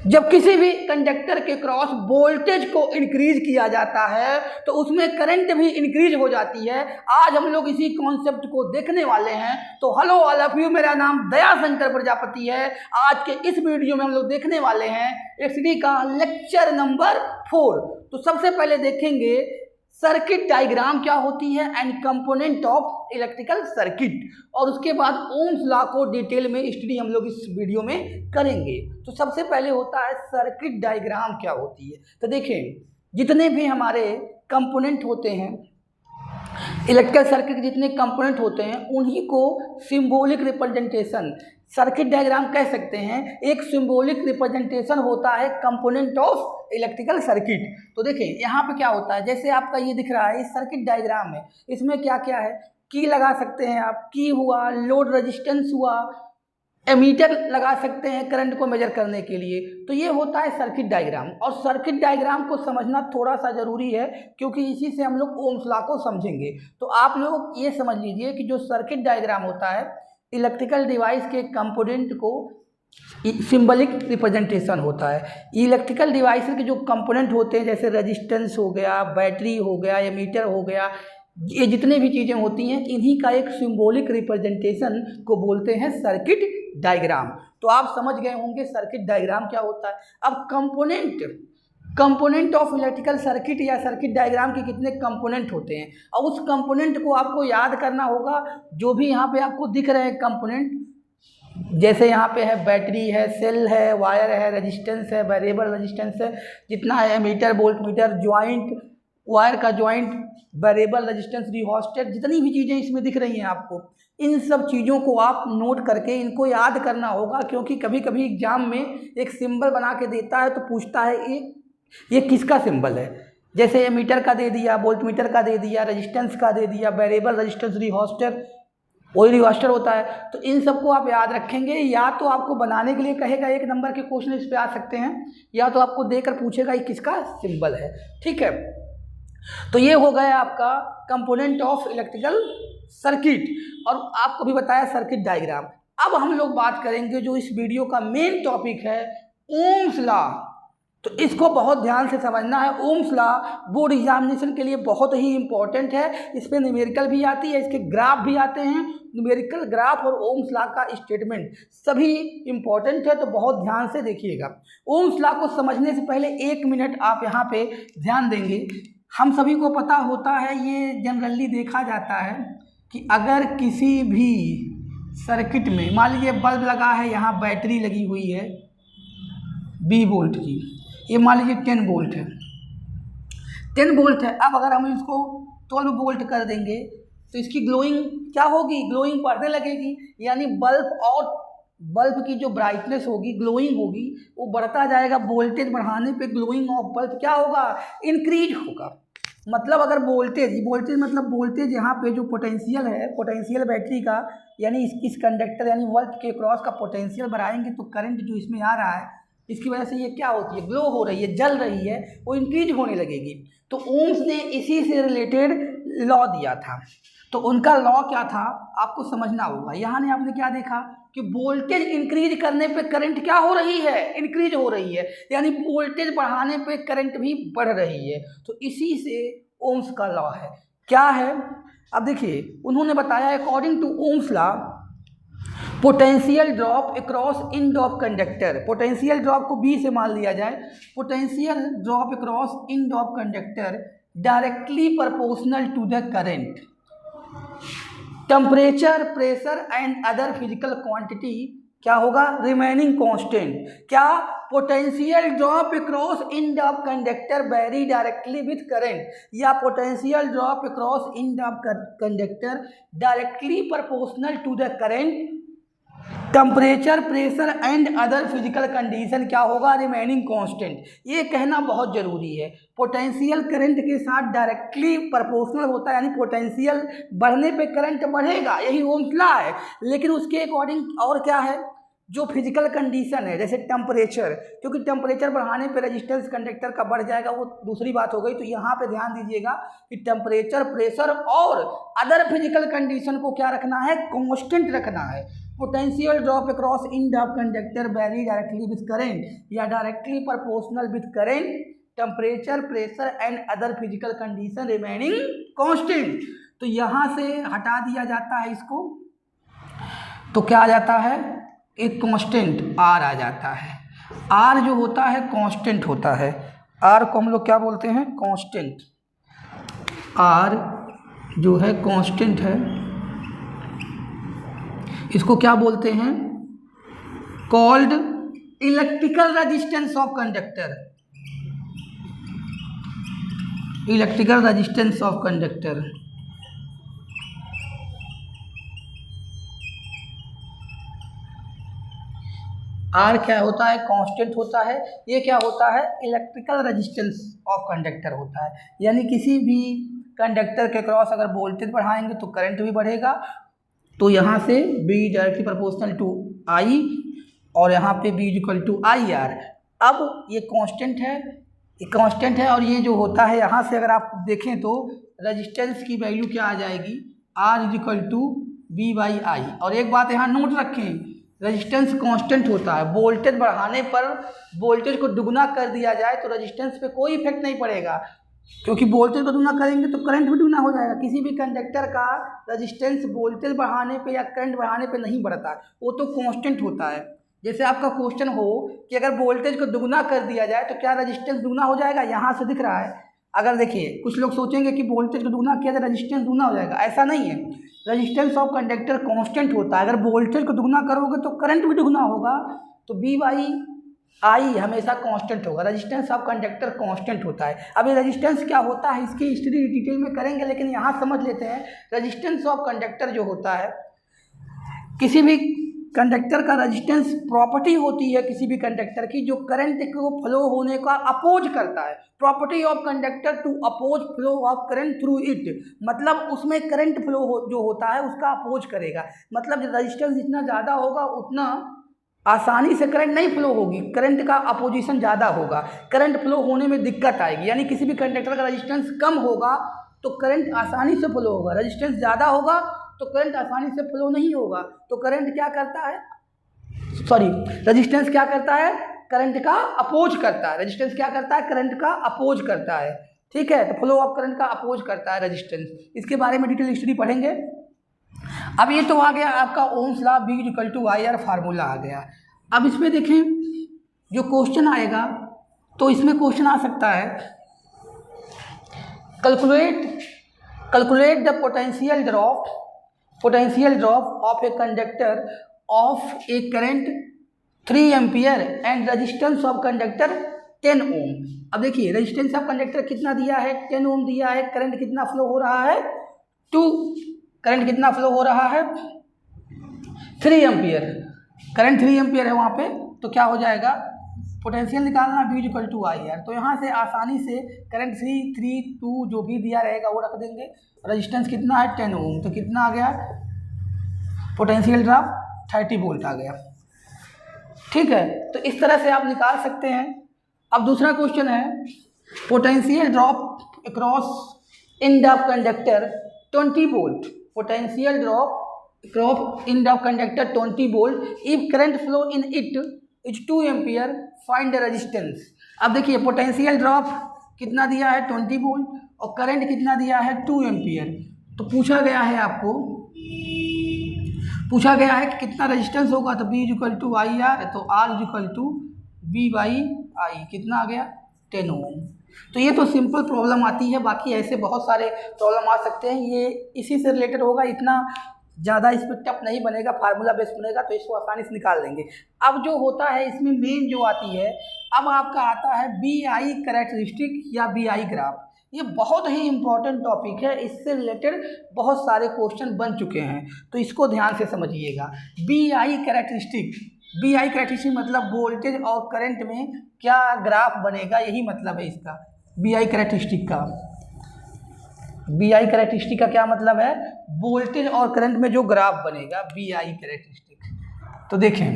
जब किसी भी कंडक्टर के क्रॉस वोल्टेज को इंक्रीज किया जाता है तो उसमें करंट भी इंक्रीज हो जाती है। आज हम लोग इसी कॉन्सेप्ट को देखने वाले हैं। तो हेलो ऑल ऑफ यू, मेरा नाम दयाशंकर प्रजापति है। आज के इस वीडियो में हम लोग देखने वाले हैं एसडी का लेक्चर नंबर 4। तो सबसे पहले देखेंगे सर्किट डायग्राम क्या होती है and component of electrical circuit, और उसके बाद ओम्स लॉ को डिटेल में स्टडी हम लोग इस वीडियो में करेंगे। तो सबसे पहले होता है सर्किट डायग्राम क्या होती है। तो देखें, जितने भी हमारे कंपोनेंट होते हैं इलेक्ट्रिकल सर्किट के, जितने कंपोनेंट होते हैं उन्हीं को सिंबॉलिक रिप्रेजेंटेशन सर्किट डायग्राम कह सकते हैं। एक सिंबॉलिक रिप्रेजेंटेशन होता है कंपोनेंट ऑफ इलेक्ट्रिकल सर्किट। तो देखें यहाँ पे क्या होता है, जैसे आपका ये दिख रहा है इस सर्किट डायग्राम में, इसमें क्या क्या है, की लगा सकते हैं आप, की हुआ, लोड रेजिस्टेंस हुआ, एमीटर लगा सकते हैं करंट को मेजर करने के लिए। तो ये होता है सर्किट डायग्राम, और सर्किट डायग्राम को समझना थोड़ा सा ज़रूरी है क्योंकि इसी से हम लोग ओम्स लॉ को समझेंगे। तो आप लोग ये समझ लीजिए कि जो सर्किट डायग्राम होता है इलेक्ट्रिकल डिवाइस के कंपोनेंट को सिंबलिक रिप्रेजेंटेशन होता है। इलेक्ट्रिकल डिवाइस के जो कंपोनेंट होते हैं जैसे रेजिस्टेंस हो गया, बैटरी हो गया, एमीटर हो गया, ये जितने भी चीज़ें होती हैं इन्हीं का एक सिंबॉलिक रिप्रेजेंटेशन को बोलते हैं सर्किट डायग्राम। तो आप समझ गए होंगे सर्किट डायग्राम क्या होता है। अब कंपोनेंट ऑफ इलेक्ट्रिकल सर्किट या सर्किट डायग्राम के कितने कंपोनेंट होते हैं, और उस कंपोनेंट को आपको याद करना होगा। जो भी यहाँ पे आपको दिख रहे हैं कंपोनेंट, जैसे यहाँ पे है बैटरी है, सेल है, वायर है, रेजिस्टेंस है, वेरिएबल रेजिस्टेंस है, जितना है meter, volt meter, joint, wire का ज्वाइंट, वेरिएबल रेजिस्टेंस, रिहोस्टेट, जितनी भी चीज़ें इसमें दिख रही हैं आपको, इन सब चीज़ों को आप नोट करके इनको याद करना होगा। क्योंकि कभी कभी एग्जाम में एक सिंबल बना के देता है तो पूछता है ये किसका सिंबल है। जैसे मीटर का दे दिया, वोल्ट मीटर का दे दिया, रेजिस्टेंस का दे दिया, वेरिएबल रेजिस्टेंस, रिहोस्टेट, वही रिहोस्टेट होता है। तो इन सबको आप याद रखेंगे। या तो आपको बनाने के लिए कहेगा, 1 नंबर के क्वेश्चन इस पे आ सकते हैं, या तो आपको देकर पूछेगा ये किसका सिंबल है। ठीक है, तो ये हो गया आपका कंपोनेंट ऑफ इलेक्ट्रिकल सर्किट, और आपको भी बताया सर्किट डायग्राम। अब हम लोग बात करेंगे जो इस वीडियो का मेन टॉपिक है, ओम्स लॉ। तो इसको बहुत ध्यान से समझना है। ओम्स लॉ बोर्ड एग्जामिनेशन के लिए बहुत ही इंपॉर्टेंट है। इस पर न्यूमेरिकल भी आती है, इसके ग्राफ भी आते हैं। न्यूमेरिकल, ग्राफ और ओम्स लॉ का स्टेटमेंट सभी इंपॉर्टेंट है, तो बहुत ध्यान से देखिएगा। ओम्स लॉ को समझने से पहले 1 मिनट आप यहाँ पे ध्यान देंगे। हम सभी को पता होता है, ये जनरली देखा जाता है कि अगर किसी भी सर्किट में मान लीजिए बल्ब लगा है, यहाँ बैटरी लगी हुई है 20 वोल्ट की, ये मान लीजिए 10 वोल्ट है, 10 वोल्ट है। अब अगर हम इसको 12 वोल्ट कर देंगे तो इसकी ग्लोइंग क्या होगी, ग्लोइंग बढ़ने लगेगी। यानी बल्ब की जो ब्राइटनेस होगी, ग्लोइंग होगी, वो बढ़ता जाएगा। वोल्टेज बढ़ाने पे ग्लोइंग ऑफ बल्ब क्या होगा, इंक्रीज होगा। मतलब अगर वोल्टेज मतलब वोल्टेज यहाँ पे जो पोटेंशियल है, पोटेंशियल बैटरी का, यानी इस कंडक्टर यानी बल्ब के क्रॉस का पोटेंशियल बढ़ाएंगे तो करंट जो इसमें आ रहा है, इसकी वजह से ये क्या होती है, ग्लो हो रही है, जल रही है, वो इंक्रीज होने लगेगी। तो ओम्स ने इसी से रिलेटेड लॉ दिया था। तो उनका लॉ क्या था आपको समझना होगा। यहाँ ने आपने क्या देखा कि वोल्टेज इंक्रीज करने पे करंट क्या हो रही है, इंक्रीज हो रही है, यानी वोल्टेज बढ़ाने पे करंट भी बढ़ रही है। तो इसी से ओम्स का लॉ है। क्या है, अब देखिए उन्होंने बताया according to Ohm's law potential drop across end of conductor. Potential drop को B से मान लिया जाए। Potential drop across end of conductor directly proportional to the current, temperature, pressure and other physical quantity क्या होगा, रिमेनिंग कांस्टेंट। क्या, potential drop across end of conductor vary directly with current, या potential drop across end of conductor directly proportional to the current, temperature, pressure and other physical condition क्या होगा, remaining constant. ये कहना बहुत जरूरी है। Potential current के साथ डायरेक्टली प्रोपोर्शनल होता है, यानी पोटेंशियल बढ़ने पे करंट बढ़ेगा, यही ओम्स लॉ है। लेकिन उसके अकॉर्डिंग और क्या है, जो फिजिकल कंडीशन है, जैसे टेम्परेचर, क्योंकि टेम्परेचर बढ़ाने पे रेजिस्टेंस कंडक्टर का बढ़ जाएगा, वो दूसरी बात हो गई। तो यहाँ पे ध्यान दीजिएगा कि टेम्परेचर, प्रेशर और अदर फिजिकल कंडीशन को क्या रखना है, कांस्टेंट रखना है। Potential drop across end of conductor vary directly with current या directly proportional with current, temperature, pressure and other physical condition remaining constant. तो यहाँ से हटा दिया जाता है इसको, तो क्या आ जाता है, एक कांस्टेंट आर आ जाता है। आर जो होता है कांस्टेंट होता है, आर को हम लोग क्या बोलते हैं, कांस्टेंट। आर जो है कांस्टेंट है, इसको क्या बोलते हैं, called electrical resistance of conductor, electrical resistance of conductor. R क्या होता है, कांस्टेंट होता है। ये क्या होता है, इलेक्ट्रिकल रेजिस्टेंस ऑफ कंडक्टर होता है। यानी किसी भी कंडक्टर के क्रॉस अगर वोल्टेज बढ़ाएंगे तो करंट भी बढ़ेगा। तो यहाँ से B directly proportional to I और यहाँ पे B इक्वल टू IR। अब ये कांस्टेंट है, ये कांस्टेंट है, और ये जो होता है यहाँ से अगर आप देखें तो रेजिस्टेंस की वैल्यू क्या आ जाएगी, R इक्वल टू B/I। और एक बात यहाँ नोट रखें, रेजिस्टेंस कांस्टेंट होता है, वोल्टेज बढ़ाने पर वोल्टेज को दुगना कर दिया जाए तो रेजिस्टेंस पे कोई इफेक्ट नहीं पड़ेगा, क्योंकि वोल्टेज को दुगना करेंगे तो करंट भी दुगना हो जाएगा। किसी भी कंडक्टर का रेजिस्टेंस वोल्टेज बढ़ाने पे या करंट बढ़ाने पे नहीं बढ़ता, वो तो कांस्टेंट होता है। जैसे आपका क्वेश्चन हो कि अगर वोल्टेज को दुगना कर दिया जाए तो क्या रेजिस्टेंस दुगना हो जाएगा, यहाँ से दिख रहा है। अगर देखिए कुछ लोग सोचेंगे कि वोल्टेज को दुगना किया तो रेजिस्टेंस दुगना हो जाएगा, ऐसा नहीं है। रेजिस्टेंस ऑफ कंडक्टर कांस्टेंट होता है, अगर वोल्टेज को दुगना करोगे तो करंट भी दुगना होगा। तो B/I हमेशा कांस्टेंट होगा, रेजिस्टेंस ऑफ कंडक्टर कांस्टेंट होता है। अब ये रेजिस्टेंस क्या होता है इसकी हिस्ट्री डिटेल में करेंगे, लेकिन यहाँ समझ लेते हैं रेजिस्टेंस ऑफ कंडक्टर जो होता है, किसी भी कंडक्टर का रेजिस्टेंस प्रॉपर्टी होती है किसी भी कंडक्टर की जो करंट को फ्लो होने का अपोज करता है। Property of conductor to oppose flow of current through it, मतलब उसमें करंट फ्लो जो होता है उसका अपोज करेगा। मतलब रेजिस्टेंस जितना ज़्यादा होगा उतना आसानी से करंट नहीं फ्लो होगी, करंट का अपोजिशन ज़्यादा होगा, करंट फ्लो होने में दिक्कत आएगी। यानी किसी भी कंडक्टर का रेजिस्टेंस कम होगा तो करंट आसानी से फ्लो होगा, रेजिस्टेंस ज़्यादा होगा तो करंट आसानी से फ्लो नहीं होगा। तो करंट क्या करता है, रेजिस्टेंस क्या करता है, करंट का अपोज करता है। रेजिस्टेंस क्या करता है, करंट का अपोज करता है, ठीक है। तो फ्लो ऑफ करंट का अपोज करता है रेजिस्टेंस, इसके बारे में डिटेल हिस्ट्री पढ़ेंगे। अब ये तो आ गया आपका Ohm's law, B equal to IR formula आ गया। अब इसमें देखें जो क्वेश्चन आएगा, तो इसमें क्वेश्चन आ सकता है calculate the potential drop of a conductor of A current 3 ampere and resistance of conductor 10 ओम। अब देखिए रेजिस्टेंस ऑफ कंडक्टर कितना दिया है, 10 ओम दिया है, करंट कितना फ्लो हो रहा है, करंट कितना फ्लो हो रहा है, 3 एम्पियर, करंट 3 एम्पियर है वहाँ पे। तो क्या हो जाएगा, पोटेंशियल निकालना B इक्वल टू IR। तो यहाँ से आसानी से करंट 3, 2 जो भी दिया रहेगा वो रख देंगे। रेजिस्टेंस कितना है 10 ओम, तो कितना आ गया, पोटेंशियल ड्रॉप 30 वोल्ट आ गया, ठीक है। तो इस तरह से आप निकाल सकते हैं। अब दूसरा क्वेश्चन है potential drop across end of conductor 20 volt, potential drop induct conductor 20 volt if current flow in it is 2 ampere, find the resistance. अब देखिए पोटेंशियल ड्रॉप कितना दिया है 20 वोल्ट और करंट कितना दिया है 2 एम्पियर। तो पूछा गया है आपको, पूछा गया है कि कितना रेजिस्टेंस होगा, तो B इक्वल टू IR, तो R इक्वल टू B/I, कितना आ गया 10 ओम। तो ये तो सिंपल प्रॉब्लम आती है, बाकी ऐसे बहुत सारे प्रॉब्लम आ सकते हैं, ये इसी से रिलेटेड होगा, इतना ज़्यादा इस पर टफ नहीं बनेगा, फार्मूला बेस बनेगा, तो इसको आसानी से निकाल लेंगे। अब जो होता है इसमें मेन जो आती है, अब आपका आता है BI कैरेक्टरिस्टिक या BI ग्राफ। ये बहुत ही इम्पॉर्टेंट टॉपिक है, इससे रिलेटेड बहुत सारे क्वेश्चन बन चुके हैं, तो इसको ध्यान से समझिएगा। BI कैरेक्टरिस्टिक मतलब वोल्टेज और करंट में क्या ग्राफ बनेगा, यही मतलब है इसका BI कैरेक्टरिस्टिक का। BI कैरेक्टरिस्टिक का क्या मतलब है, वोल्टेज और करंट में जो ग्राफ बनेगा BI कैरेक्टरिस्टिक। तो देखें,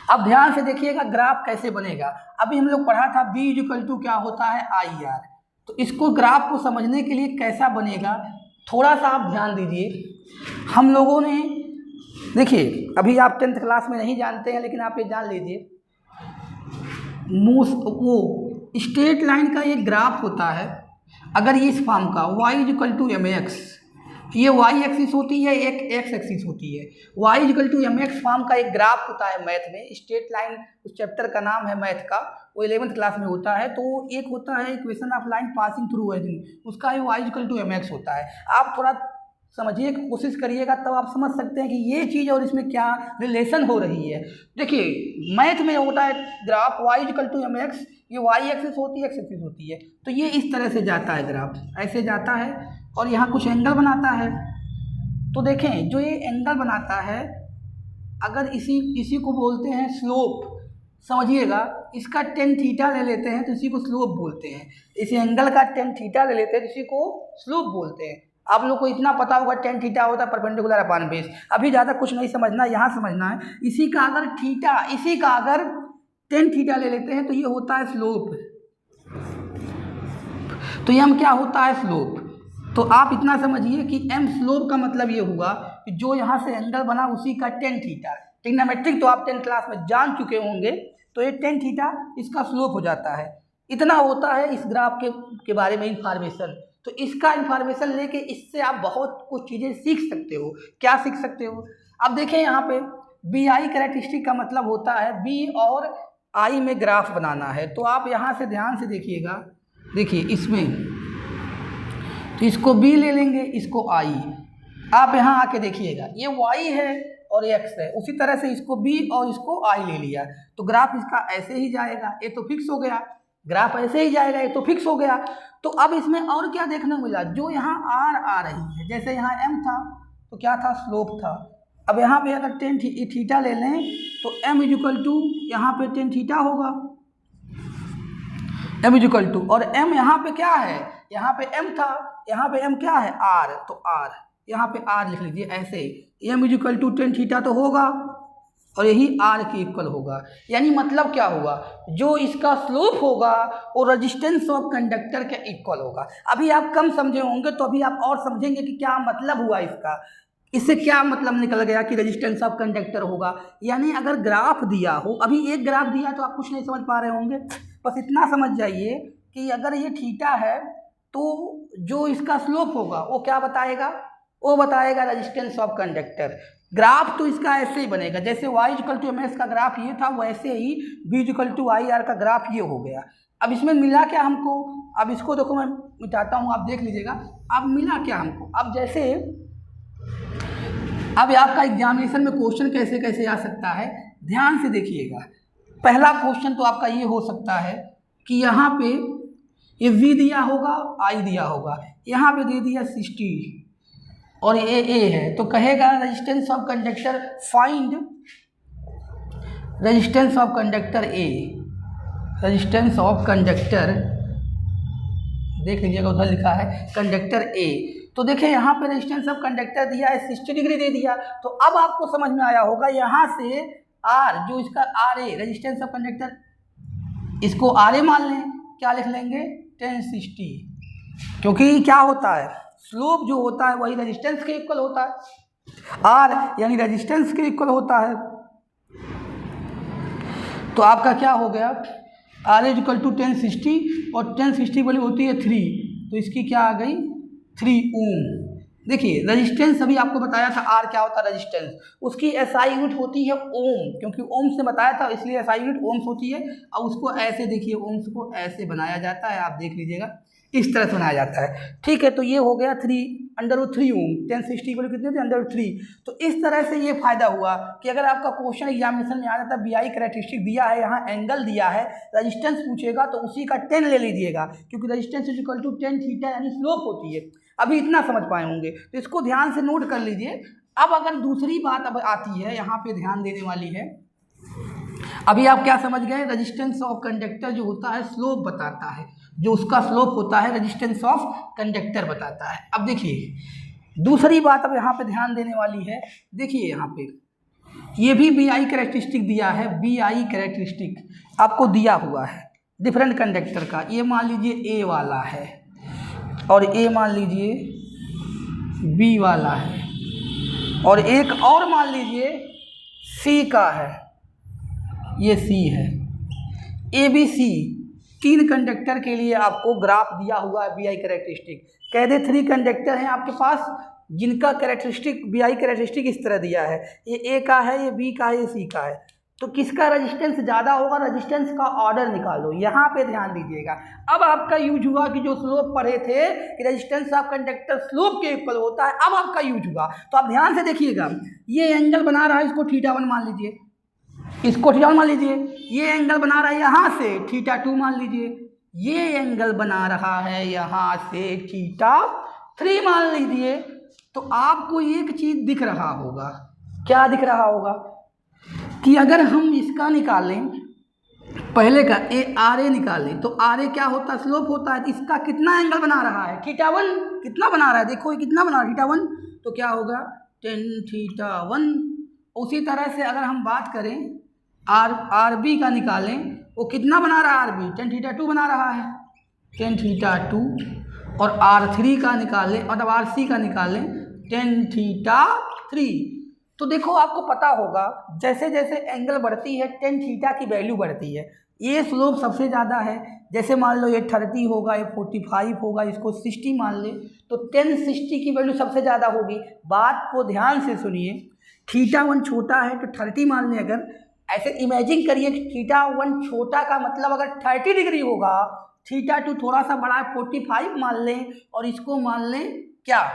अब ध्यान से देखिएगा ग्राफ कैसे बनेगा। अभी हम लोग पढ़ा था B इक्वल टू क्या होता है IR। तो इसको ग्राफ को समझने के लिए कैसा बनेगा, थोड़ा सा आप ध्यान दीजिए। हम लोगों ने देखिए अभी आप 10th क्लास में नहीं जानते हैं, लेकिन आप ये जान लीजिए, वो स्ट्रेट लाइन का एक ग्राफ होता है। अगर ये इस फॉर्म का y = mx, ये y एक्सिस होती है, एक x एक्सिस होती है, y = mx फॉर्म का एक ग्राफ होता है मैथ में। स्ट्रेट लाइन उस चैप्टर का नाम है मैथ का, वो 11th क्लास में होता है। तो एक होता है equation of line passing through origin, उसका ये y = mx होता है। आप थोड़ा समझिए, कोशिश करिएगा तब आप समझ सकते हैं कि ये चीज़ और इसमें क्या रिलेशन हो रही है। देखिए मैथ में होता है ग्राफ y = mx, ये y एक्सिस होती है, x एक्सिस होती है। तो ये इस तरह से जाता है, ग्राफ ऐसे जाता है और यहाँ कुछ एंगल बनाता है। तो देखें जो ये एंगल बनाता है, अगर इसी को बोलते हैं स्लोप, समझिएगा। इसका tan थीटा ले लेते हैं तो इसी को स्लोप बोलते हैं। इस एंगल का tan थीटा ले लेते हैं तो इसी को स्लोप बोलते हैं। आप लोग को इतना पता होगा tan थीटा होता है परपेंडिकुलर अपॉन बेस। अभी ज़्यादा कुछ नहीं समझना, यहाँ समझना है। इसी का अगर tan थीटा ले लेते हैं तो ये होता है स्लोप। तो ये हम क्या होता है स्लोप। तो आप इतना समझिए कि m स्लोप का मतलब ये हुआ कि जो यहाँ से एंगल बना उसी का tan थीटा। ट्रिग्नोमेट्रिक तो आप 10th क्लास में जान चुके होंगे। तो ये tan थीटा इसका स्लोप हो जाता है। इतना होता है इस ग्राफ के बारे में इंफॉर्मेशन। तो इसका इंफॉर्मेशन लेके इससे आप बहुत कुछ चीज़ें सीख सकते हो। क्या सीख सकते हो? अब देखें यहाँ पे BI कैरेक्टरिस्टिक का मतलब होता है B और I में ग्राफ बनाना है। तो आप यहाँ से ध्यान से देखिएगा, देखिए इसमें तो इसको B ले लेंगे, इसको I। आप यहाँ आके देखिएगा, ये Y है और X है। उसी तरह से इसको B और इसको I ले लिया, तो ग्राफ इसका ऐसे ही जाएगा। ये तो फिक्स हो गया, ग्राफ ऐसे ही जाएगा, ये तो फिक्स हो गया। तो अब इसमें और क्या देखने को मिला, जो यहाँ R आ रही है, जैसे यहाँ M था तो क्या था, स्लोप था। अब यहाँ पे अगर tan थीटा ले लें तो m = यहाँ पे tan थीटा होगा, m = और m यहाँ पे क्या है, यहाँ पे m था, यहाँ पे m क्या है, r। तो r यहाँ पे r लिख लीजिए ऐसे, m = tan थीटा तो होगा और यही r के इक्वल होगा। यानी मतलब क्या हुआ, जो इसका स्लोप होगा वो रेजिस्टेंस ऑफ कंडक्टर के इक्वल होगा। अभी आप कम समझे होंगे तो अभी आप और समझेंगे कि क्या मतलब हुआ इसका। इससे क्या मतलब निकल गया कि रेजिस्टेंस ऑफ कंडक्टर होगा। यानी अगर ग्राफ दिया हो, अभी एक ग्राफ दिया तो आप कुछ नहीं समझ पा रहे होंगे, बस इतना समझ जाइए कि अगर ये थीटा है तो जो इसका स्लोप होगा वो क्या बताएगा, वो बताएगा रेजिस्टेंस ऑफ कंडक्टर। ग्राफ तो इसका ऐसे ही बनेगा, जैसे y = mx का ग्राफ ये था, वैसे ही b = IR का ग्राफ ये हो गया। अब इसमें मिला क्या हमको, अब इसको देखो मैं मिटाता हूँ, आप देख लीजिएगा। अब मिला क्या हमको, अब जैसे अब आपका एग्जामिनेशन में क्वेश्चन कैसे कैसे आ सकता है, ध्यान से देखिएगा। पहला क्वेश्चन तो आपका ये हो सकता है कि यहाँ पे ये V दिया होगा, I दिया होगा, यहाँ पे दे दिया 60 और ये A है। तो कहेगा resistance of conductor, find resistance of conductor A, resistance of conductor, देख लीजिएगा उधर लिखा है कंडक्टर A। तो देखिए यहाँ पे रेजिस्टेंस ऑफ कंडक्टर दिया है 60 डिग्री दे दिया। तो अब आपको समझ में आया होगा, यहाँ से R जो इसका RA रेजिस्टेंस ऑफ कंडक्टर, इसको RA मान लें, क्या लिख लेंगे, tan 60, क्योंकि क्या होता है, स्लोप जो होता है वही रेजिस्टेंस के इक्वल होता है, R यानी रेजिस्टेंस के इक्वल होता है। तो आपका क्या हो गया, RA = tan 60 और tan 60 वाली होती है 3, तो इसकी क्या आ गई 3 ओम। देखिए रेजिस्टेंस अभी आपको बताया था, R क्या होता है रेजिस्टेंस, उसकी SI यूनिट होती है ओम, क्योंकि ओम से बताया था इसलिए SI यूनिट ओम्स होती है। और उसको ऐसे देखिए, ओम्स को ऐसे बनाया जाता है, आप देख लीजिएगा इस तरह से बनाया जाता है। ठीक है, तो ये हो गया 3√3 ओम, tan 60 को कितने थे, √3। तो इस तरह से ये फायदा हुआ कि अगर आपका क्वेश्चन एग्जामिनेशन में आ जाता है, BI कैरेक्टरिस्टिक दिया है, यहाँ एंगल दिया है, रेजिस्टेंस पूछेगा तो उसी का tan ले लीजिएगा, क्योंकि रेजिस्टेंस = tan थीटा यानी स्लोप होती है। अभी इतना समझ पाए होंगे, तो इसको ध्यान से नोट कर लीजिए। अब अगर दूसरी बात अब आती है, यहाँ पे ध्यान देने वाली है। अभी आप क्या समझ गए, रेजिस्टेंस ऑफ कंडक्टर जो होता है स्लोप बताता है, जो उसका स्लोप होता है रेजिस्टेंस ऑफ कंडक्टर बताता है। अब देखिए दूसरी बात अब यहाँ पे ध्यान देने वाली है। देखिए यहाँ पे ये भी BI कैरेक्टरिस्टिक दिया है, BI कैरेक्टरिस्टिक आपको दिया हुआ है डिफरेंट कंडक्टर का। ये मान लीजिए A वाला है और A मान लीजिए B वाला है। और एक और मान लीजिए सी का है, ये सी है। ए बी सी 3 कंडक्टर के लिए आपको ग्राफ दिया हुआ है बी आई कैरेक्टरिस्टिक। कह दे 3 कंडक्टर हैं आपके पास जिनका कैरेक्टरिस्टिक बी आई कैरेक्टरिस्टिक इस तरह दिया है, ये ए का है, ये बी का है, ये सी का है। तो किसका रेजिस्टेंस ज़्यादा होगा, रेजिस्टेंस का ऑर्डर निकालो। यहाँ पे ध्यान दीजिएगा। अब आपका यूज हुआ कि जो स्लोप पढ़े थे कि रेजिस्टेंस ऑफ कंडक्टर स्लोप के इक्वल होता है, अब आपका यूज हुआ। तो आप ध्यान से देखिएगा, ये एंगल बना रहा है, इसको θ1 मान लीजिए, इसको θ1 मान लीजिए। ये एंगल बना रहा है यहाँ से θ2 मान लीजिए, ये एंगल बना रहा है यहाँ से θ3 मान लीजिए। तो आपको एक चीज़ दिख रहा होगा, क्या दिख रहा होगा कि अगर हम इसका निकालें, पहले का आर ए निकालें, तो आर ए क्या होता है, स्लोप होता है। तो इसका कितना एंगल बना रहा है, θ1 कितना बना रहा है, देखो ये कितना बना रहा है θ1, तो क्या होगा tan θ1। उसी तरह से अगर हम बात करें आर बी का निकालें, वो कितना बना रहा है, आर बी tan θ2 बना रहा है, tan θ2। और R3 का निकालें, मतलब RC का निकालें tan θ3। तो देखो आपको पता होगा जैसे जैसे एंगल बढ़ती है tan थीटा की वैल्यू बढ़ती है। ये स्लोप सबसे ज़्यादा है, जैसे मान लो ये 30 होगा, ये 45 होगा, इसको 60 मान ले, तो tan 60 की वैल्यू सबसे ज़्यादा होगी। बात को ध्यान से सुनिए, θ1 छोटा है तो 30 मान लें। अगर ऐसे इमेजिन करिए θ1 छोटा का मतलब अगर 30 डिग्री होगा, θ2 थोड़ा सा बड़ा है 45 मान लें, और इसको मान लें क्या,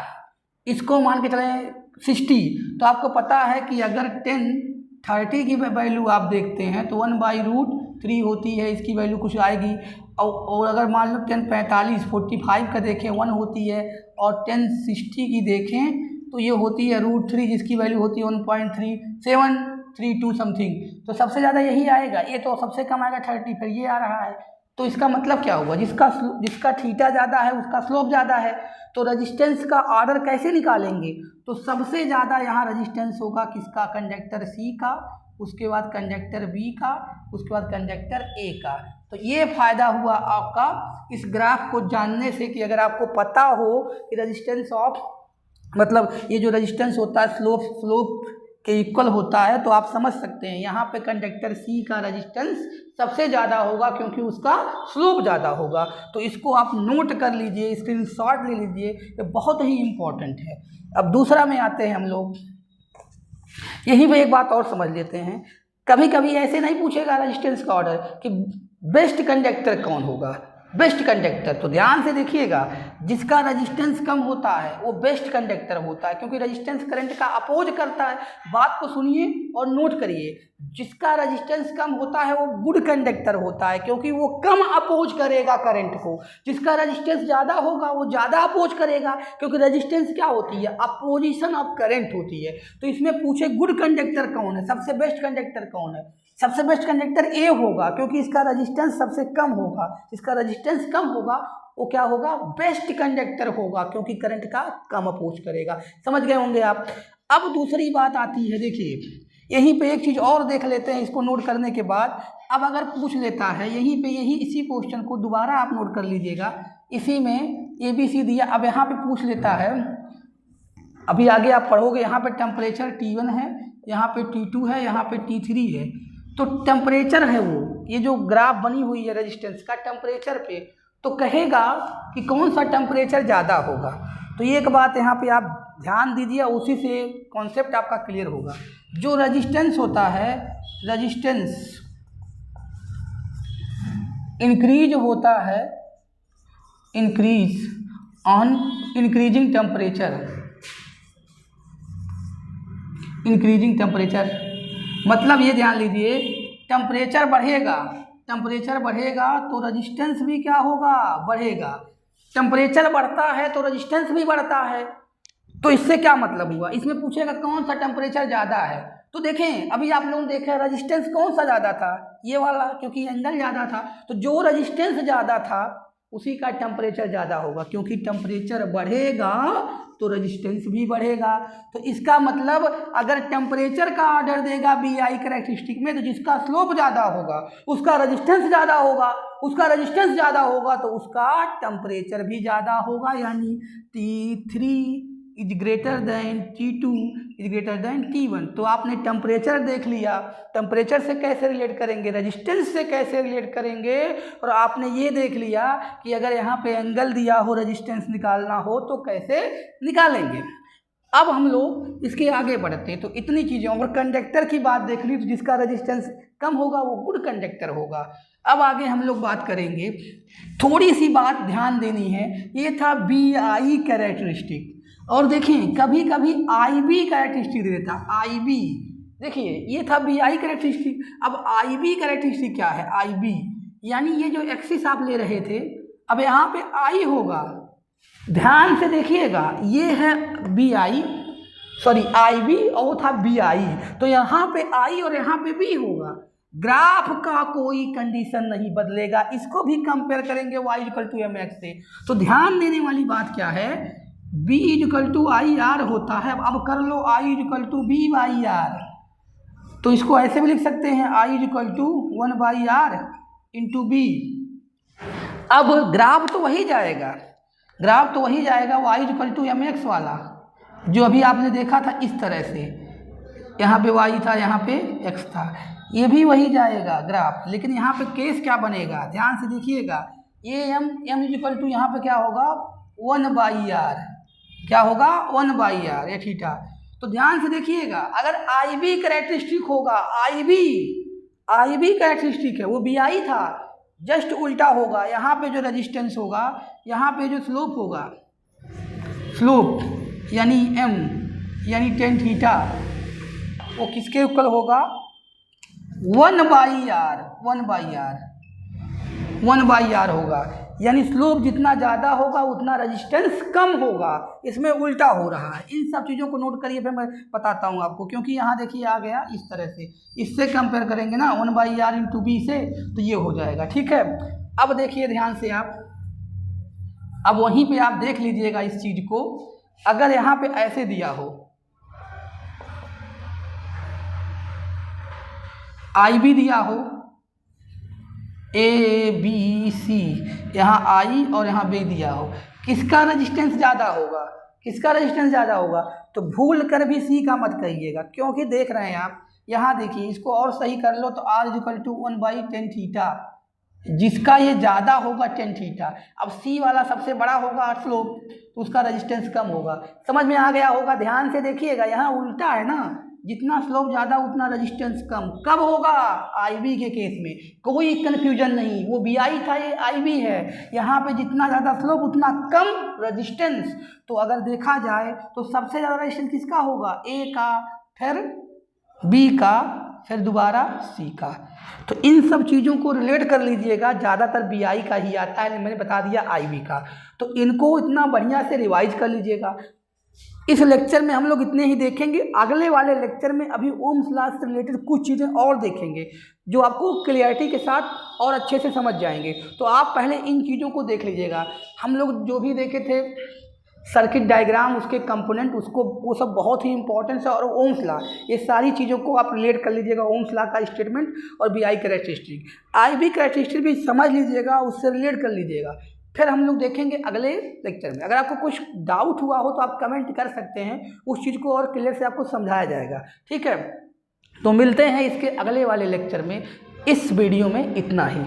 इसको मान के चलें 60। तो आपको पता है कि अगर tan 30 की वैल्यू आप देखते हैं तो 1/√3 होती है, इसकी वैल्यू कुछ आएगी। और अगर मान लो tan 45 का देखें 1 होती है, और tan 60 की देखें तो ये होती है √3 जिसकी वैल्यू होती है 1.3732 समथिंग। तो सबसे ज़्यादा यही आएगा, ये तो सबसे कम आएगा 30, फिर ये आ रहा है। तो इसका मतलब क्या हुआ, जिसका थीटा ज़्यादा है उसका स्लोप ज़्यादा है। तो रेजिस्टेंस का ऑर्डर कैसे निकालेंगे, तो सबसे ज़्यादा यहाँ रेजिस्टेंस होगा किसका, कंडक्टर सी का, उसके बाद कंडक्टर बी का, उसके बाद कंडक्टर ए का। तो ये फ़ायदा हुआ आपका इस ग्राफ को जानने से कि अगर आपको पता हो कि रेजिस्टेंस ऑफ, मतलब ये जो रेजिस्टेंस होता है स्लोप के इक्वल होता है, तो आप समझ सकते हैं यहाँ पे कंडक्टर सी का रेजिस्टेंस सबसे ज़्यादा होगा क्योंकि उसका स्लोप ज़्यादा होगा। तो इसको आप नोट कर लीजिए, स्क्रीनशॉट ले लीजिए, ये बहुत ही इम्पोर्टेंट है। अब दूसरा में आते हैं हम लोग, यहीं पे एक बात और समझ लेते हैं। कभी कभी ऐसे नहीं पूछेगा रेजिस्टेंस का ऑर्डर कि बेस्ट कंडक्टर कौन होगा, बेस्ट कंडक्टर। तो ध्यान से देखिएगा, जिसका रेजिस्टेंस कम होता है वो बेस्ट कंडक्टर होता है, क्योंकि रेजिस्टेंस करंट का अपोज करता है। बात को सुनिए और नोट करिए, जिसका रेजिस्टेंस कम होता है वो गुड कंडक्टर होता है, क्योंकि वो कम अपोज करेगा करंट को। जिसका रेजिस्टेंस ज़्यादा होगा वो ज़्यादा अपोज करेगा, क्योंकि रेजिस्टेंस क्या होती है, अपोजिशन ऑफ करंट होती है। तो इसमें पूछे गुड कंडक्टर कौन है, सबसे बेस्ट कंडक्टर कौन है, सबसे बेस्ट कंडक्टर ए होगा, क्योंकि इसका रेजिस्टेंस सबसे कम होगा। इसका रेजिस्टेंस कम होगा वो क्या होगा, बेस्ट कंडक्टर होगा, क्योंकि करंट का कम अपोज करेगा। समझ गए होंगे आप। अब दूसरी बात आती है, देखिए यहीं पे एक चीज़ और देख लेते हैं इसको नोट करने के बाद। अब अगर पूछ लेता है यहीं पे, यही इसी क्वेश्चन को दोबारा आप नोट कर लीजिएगा, इसी में ABC दिया, अब यहाँ पे पूछ लेता है, अभी आगे आप पढ़ोगे, यहाँ पे टेम्परेचर T1 है, यहाँ पे T2 है, यहाँ पे T3 है। तो टेम्परेचर है वो, ये जो ग्राफ बनी हुई है रेजिस्टेंस का टेम्परेचर पे, तो कहेगा कि कौन सा टेम्परेचर ज़्यादा होगा। तो ये एक बात यहाँ पे आप ध्यान दीजिए, उसी से कॉन्सेप्ट आपका क्लियर होगा। जो रेजिस्टेंस होता है, रेजिस्टेंस इंक्रीज होता है, increase on increasing temperature, increasing temperature मतलब ये ध्यान लीजिए, टेम्परेचर बढ़ेगा, टेम्परेचर बढ़ेगा तो रेजिस्टेंस भी क्या होगा, बढ़ेगा। टेम्परेचर बढ़ता है तो रेजिस्टेंस भी बढ़ता है। तो इससे क्या मतलब हुआ, इसमें पूछेगा कौन सा टेम्परेचर ज़्यादा है। तो देखें अभी आप लोग देखें रेजिस्टेंस कौन सा ज़्यादा था, ये वाला, क्योंकि एंगल ज़्यादा था। तो जो रेजिस्टेंस ज़्यादा था उसी का टेम्परेचर ज़्यादा होगा, क्योंकि टेम्परेचर बढ़ेगा तो रेजिस्टेंस भी बढ़ेगा। तो इसका मतलब अगर टेम्परेचर का ऑर्डर देगा BI कैरेक्टरिस्टिक में, तो जिसका स्लोप ज़्यादा होगा उसका रेजिस्टेंस ज़्यादा होगा, उसका रेजिस्टेंस ज़्यादा होगा तो उसका टेम्परेचर भी ज़्यादा होगा, यानी T3 is greater than T2 is greater than T1। तो आपने टेम्परेचर देख लिया, टेम्परेचर से कैसे रिलेट करेंगे, रेजिस्टेंस से कैसे रिलेट करेंगे, और आपने ये देख लिया कि अगर यहाँ पे एंगल दिया हो, रेजिस्टेंस निकालना हो तो कैसे निकालेंगे। अब हम लोग इसके आगे बढ़ते हैं। तो इतनी चीज़ें, और कंडक्टर की बात देख ली तो जिसका रेजिस्टेंस कम होगा वो गुड कंडक्टर होगा। अब आगे हम लोग बात करेंगे, थोड़ी सी बात ध्यान देनी है। ये था BI कैरेक्टरिस्टिक, और देखिए कभी कभी IB कैरेक्टरिस्टिक दे देता, IB। देखिए ये था BI कैरेक्टरिस्टिक। अब IB कैरेक्टरिस्टिक क्या है, IB यानी ये जो एक्सिस आप ले रहे थे, अब यहाँ पे I होगा, ध्यान से देखिएगा, ये है IB और वो था BI, तो यहाँ पे I और यहाँ पे B होगा। ग्राफ का कोई कंडीशन नहीं बदलेगा, इसको भी कंपेयर करेंगे y = mx से। तो ध्यान देने वाली बात क्या है, b = IR होता है। अब कर लो I = b/r, तो इसको ऐसे भी लिख सकते हैं I = 1/r × b। अब ग्राफ तो वही जाएगा, y = mx वाला, जो अभी आपने देखा था इस तरह से, यहाँ पे y था, यहाँ पे x था, ये भी वही जाएगा ग्राफ। लेकिन यहाँ पे केस क्या बनेगा, ध्यान से देखिएगा, ये m = यहाँ पे क्या होगा 1/r, क्या होगा 1/r, ये थीटा। तो ध्यान से देखिएगा, अगर IB कैरेक्टरिस्टिक होगा, IB कैरेक्टरिस्टिक है, वो BI था, जस्ट उल्टा होगा। यहाँ पे जो रेजिस्टेंस होगा, यहाँ पे जो स्लोप होगा, स्लोप यानी m यानी tan थीटा, वो किसके इक्वल होगा 1/r होगा। यानी स्लोप जितना ज़्यादा होगा उतना रेजिस्टेंस कम होगा, इसमें उल्टा हो रहा है। इन सब चीज़ों को नोट करिए, फिर मैं बताता हूँ आपको, क्योंकि यहाँ देखिए आ गया इस तरह से, इससे कंपेयर करेंगे ना 1/r × b से, तो ये हो जाएगा, ठीक है। अब देखिए ध्यान से आप, अब वहीं पे आप देख लीजिएगा इस चीज़ को, अगर यहाँ पे ऐसे दिया हो IB दिया हो ABC, यहाँ I और यहाँ B दिया हो, किसका रेजिस्टेंस ज़्यादा होगा, तो भूल कर भी C का मत कहिएगा, क्योंकि देख रहे हैं आप, यहाँ देखिए इसको और सही कर लो तो R = 1/tan थीटा, जिसका ये ज़्यादा होगा tan थीटा। अब C वाला सबसे बड़ा होगा स्लोप, तो उसका रेजिस्टेंस कम होगा। समझ में आ गया होगा, ध्यान से देखिएगा, यहाँ उल्टा है ना, जितना स्लोप ज़्यादा उतना रेजिस्टेंस कम। कब होगा, IB के केस में, कोई कन्फ्यूजन नहीं, वो BI था, ये IB है। यहाँ पे जितना ज़्यादा स्लोप उतना कम रेजिस्टेंस। तो अगर देखा जाए तो सबसे ज़्यादा रेजिस्टेंस किसका होगा, A का, फिर B का, फिर दोबारा C का। तो इन सब चीज़ों को रिलेट कर लीजिएगा, ज़्यादातर BI का ही आता है, मैंने बता दिया IB का। तो इनको इतना बढ़िया से रिवाइज कर लीजिएगा। इस लेक्चर में हम लोग इतने ही देखेंगे, अगले वाले लेक्चर में अभी ओम्स लॉ से रिलेटेड कुछ चीज़ें और देखेंगे, जो आपको क्लियरिटी के साथ और अच्छे से समझ जाएंगे। तो आप पहले इन चीज़ों को देख लीजिएगा। हम लोग जो भी देखे थे सर्किट डायग्राम, उसके कंपोनेंट, उसको वो सब बहुत ही इंपॉर्टेंट है, और ओम्स लॉ, ये सारी चीज़ों को आप रिलेट कर लीजिएगा, ओम्स लॉ का स्टेटमेंट और BI कैरेक्टरिस्टिक। IB कैरेक्टरिस्टिक भी समझ लीजिएगा, उससे रिलेट कर लीजिएगा। फिर हम लोग देखेंगे अगले लेक्चर में। अगर आपको कुछ डाउट हुआ हो तो आप कमेंट कर सकते हैं, उस चीज़ को और क्लियर से आपको समझाया जाएगा, ठीक है। तो मिलते हैं इसके अगले वाले लेक्चर में। इस वीडियो में इतना ही।